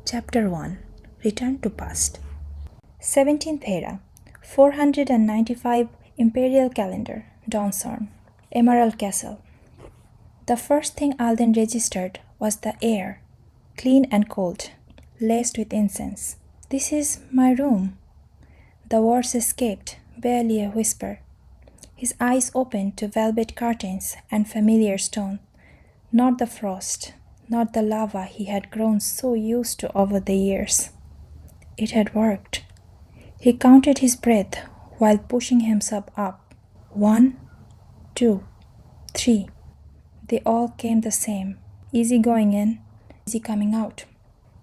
Chapter 1 Return to Past 17th Era 495 Imperial Calendar Dawnsorn Emerald Castle. The first thing Alden registered was the air, clean and cold, laced with incense. "This is my room." The words escaped, barely a whisper. His eyes opened to velvet curtains and familiar stone. Not the frost, not the lava he had grown so used to over the years. It had worked. He counted his breath while pushing himself up. 1, 2, 3. They all came the same, easy going in, easy coming out.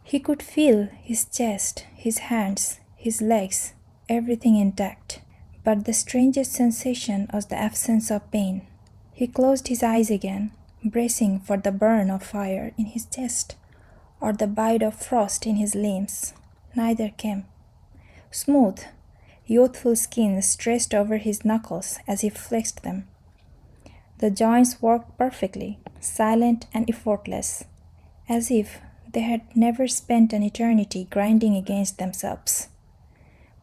He could feel his chest, his hands, his legs, everything intact. But the strangest sensation was the absence of pain. He closed his eyes again, bracing for the burn of fire in his chest or the bite of frost in his limbs. Neither came. Smooth, youthful skin stretched over his knuckles as he flexed them. The joints worked perfectly, silent and effortless, as if they had never spent an eternity grinding against themselves.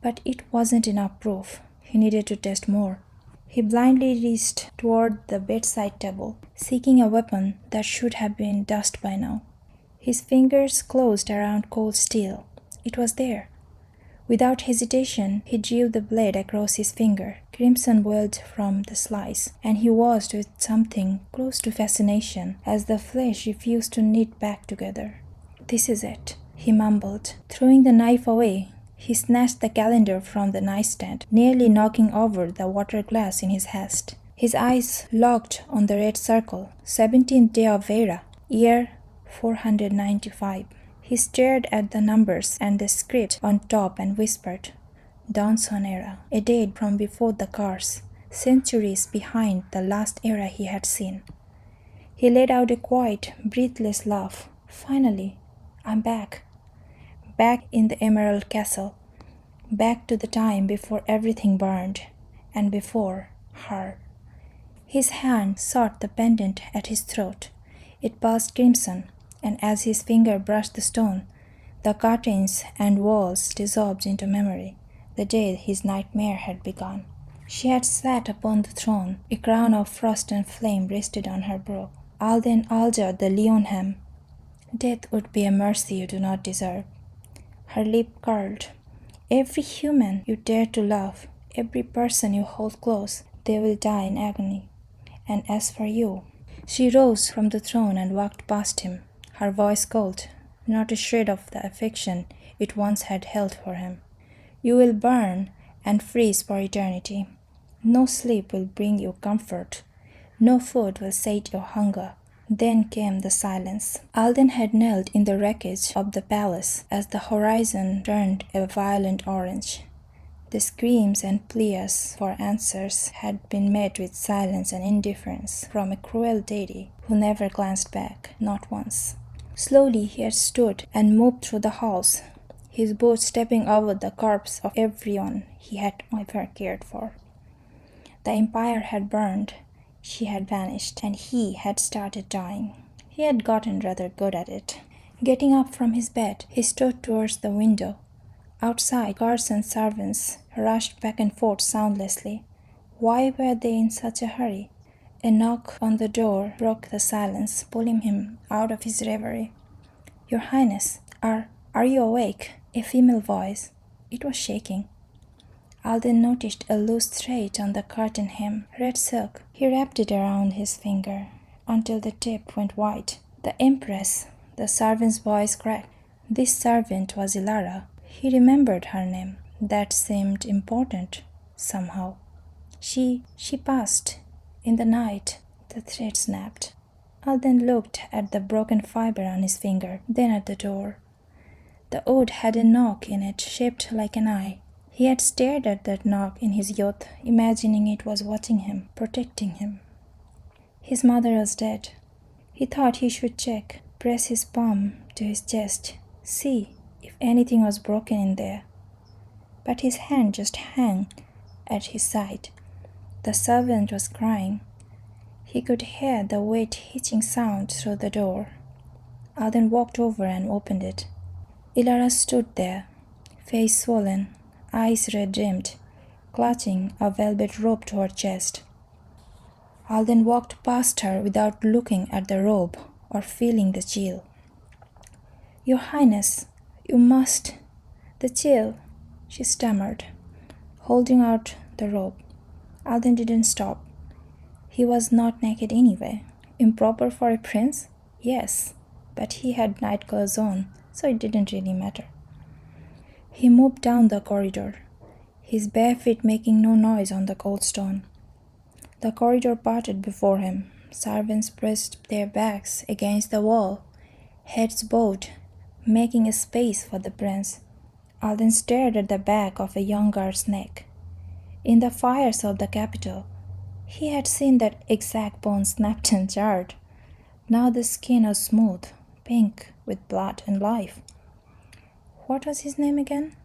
But it wasn't enough proof. He needed to test more. He blindly reached toward the bedside table, seeking a weapon that should have been dust by now. His fingers closed around cold steel. It was there. Without hesitation, he drew the blade across his finger. Crimson welled from the slice, and he watched with something close to fascination as the flesh refused to knit back together. "This is it," he mumbled. Throwing the knife away, he snatched the calendar from the nightstand, nearly knocking over the water glass in his haste. His eyes locked on the red circle, 17th day of Era, year 495. He stared at the numbers and the script on top and whispered, "Dawnsorn Era, a date from before the Curse, centuries behind the last era he had seen." He let out a quiet, breathless laugh. "Finally, I'm back. Back in the Emerald Castle. Back to the time before everything burned. And before her." His hand sought the pendant at his throat. It pulsed crimson, and as his finger brushed the stone, the curtains and walls dissolved into memory, the day his nightmare had begun. She had sat upon the throne. A crown of frost and flame rested on her brow. Alden Alja the Leonham. "Death would be a mercy you do not deserve." Her lip curled. "Every human you dare to love, every person you hold close, they will die in agony. And as for you..." She rose from the throne and walked past him, her voice cold, not a shred of the affection it once had held for him. "You will burn and freeze for eternity. No sleep will bring you comfort. No food will sate your hunger." Then came the silence. Alden had knelt in the wreckage of the palace as the horizon turned a violent orange. The screams and pleas for answers had been met with silence and indifference from a cruel deity who never glanced back, not once. Slowly he had stood and moved through the halls, his boots stepping over the corpse of everyone he had ever cared for. The empire had burned. She had vanished, and he had started dying. He had gotten rather good at it. Getting up from his bed, he strode towards the window. Outside, guards and servants rushed back and forth soundlessly. Why were they in such a hurry? A knock on the door broke the silence, pulling him out of his reverie. "Your Highness, are you awake?" A female voice. It was shaking. Alden noticed a loose thread on the curtain hem, red silk. He wrapped it around his finger until the tip went white. "The Empress," the servant's voice cracked. This servant was Elara. He remembered her name. That seemed important, somehow. She passed. In the night." The thread snapped. Alden looked at the broken fiber on his finger, then at the door. The wood had a knock in it shaped like an eye. He had stared at that knock in his youth, imagining it was watching him, protecting him. His mother was dead. He thought he should check, press his palm to his chest, see if anything was broken in there. But his hand just hung at his side. The servant was crying. He could hear the wet hitching sound through the door. Alden walked over and opened it. Elara stood there, face swollen, eyes red-rimmed, clutching a velvet robe to her chest. Alden walked past her without looking at the robe or feeling the chill. "Your Highness, you must—" "The chill," she stammered, holding out the robe. Alden didn't stop. He was not naked anyway. Improper for a prince? Yes, but he had night clothes on, so it didn't really matter. He moved down the corridor, his bare feet making no noise on the cold stone. The corridor parted before him. Servants pressed their backs against the wall, heads bowed, making a space for the prince. Alden stared at the back of a young guard's neck. In the fires of the capital, he had seen that exact bone snapped and jarred. Now the skin was smooth, pink with blood and life. What was his name again?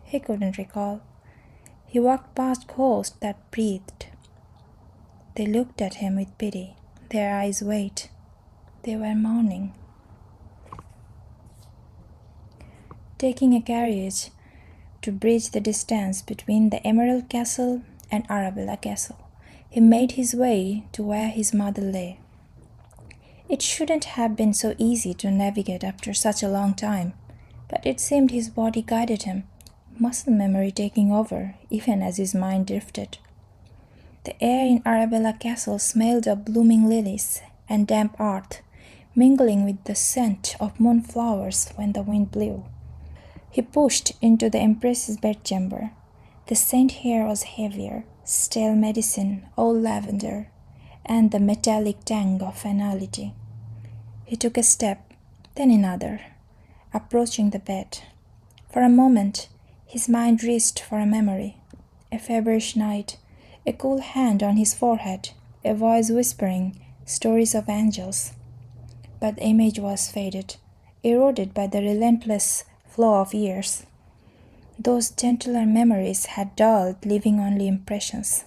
He couldn't recall. He walked past ghosts that breathed. They looked at him with pity, their eyes wet. They were mourning. Taking a carriage to bridge the distance between the Emerald Castle and Arabella Castle, he made his way to where his mother lay. It shouldn't have been so easy to navigate after such a long time, but it seemed his body guided him, muscle memory taking over even as his mind drifted. The air in Arabella Castle smelled of blooming lilies and damp earth, mingling with the scent of moonflowers when the wind blew. He pushed into the Empress's bedchamber. The scent here was heavier, stale medicine, old lavender, and the metallic tang of finality. He took a step, then another, approaching the bed. For a moment, his mind reached for a memory, a feverish night, a cool hand on his forehead, a voice whispering stories of angels. But the image was faded, eroded by the relentless flow of years. Those gentler memories had dulled, leaving only impressions.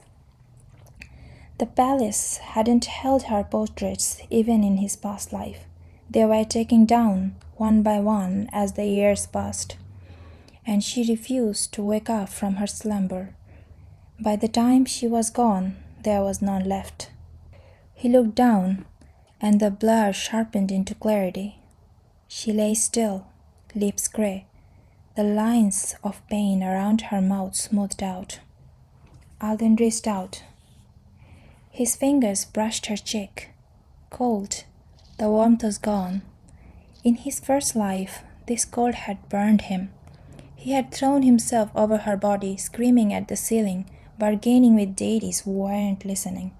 The palace hadn't held her portraits even in his past life. They were taken down one by one as the years passed, and she refused to wake up from her slumber. By the time she was gone, there was none left. He looked down, and the blur sharpened into clarity. She lay still, lips gray, the lines of pain around her mouth smoothed out. Alden reached out. His fingers brushed her cheek. Cold, the warmth was gone. In his first life, this cold had burned him. He had thrown himself over her body, screaming at the ceiling, bargaining with deities who weren't listening.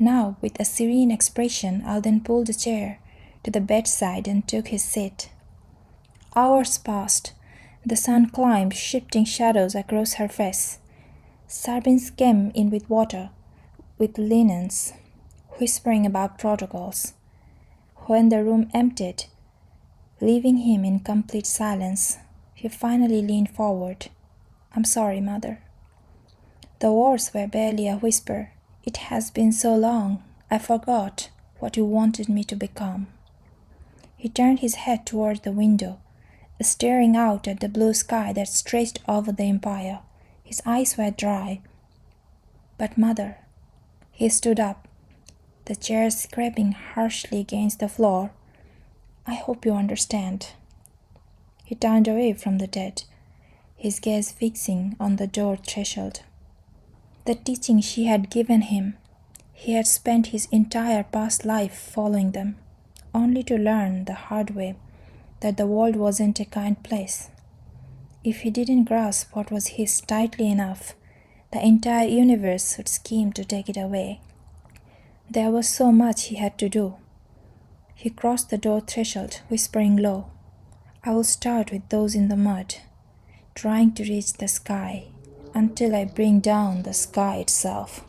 Now, with a serene expression, Alden pulled a chair to the bedside and took his seat. Hours passed. The sun climbed, shifting shadows across her face. Servants came in with water, with linens, whispering about protocols. When the room emptied, leaving him in complete silence, he finally leaned forward. "I'm sorry, Mother." The words were barely a whisper. "It has been so long, I forgot what you wanted me to become." He turned his head toward the window, staring out at the blue sky that stretched over the empire. His eyes were dry. "But Mother—" He stood up, the chair scraping harshly against the floor. "I hope you understand." He turned away from the dead, his gaze fixing on the door threshold. The teaching she had given him, he had spent his entire past life following them, only to learn the hard way that the world wasn't a kind place. If he didn't grasp what was his tightly enough, the entire universe would scheme to take it away. There was so much he had to do. He crossed the door threshold, whispering low, "I will start with those in the mud, trying to reach the sky, until I bring down the sky itself."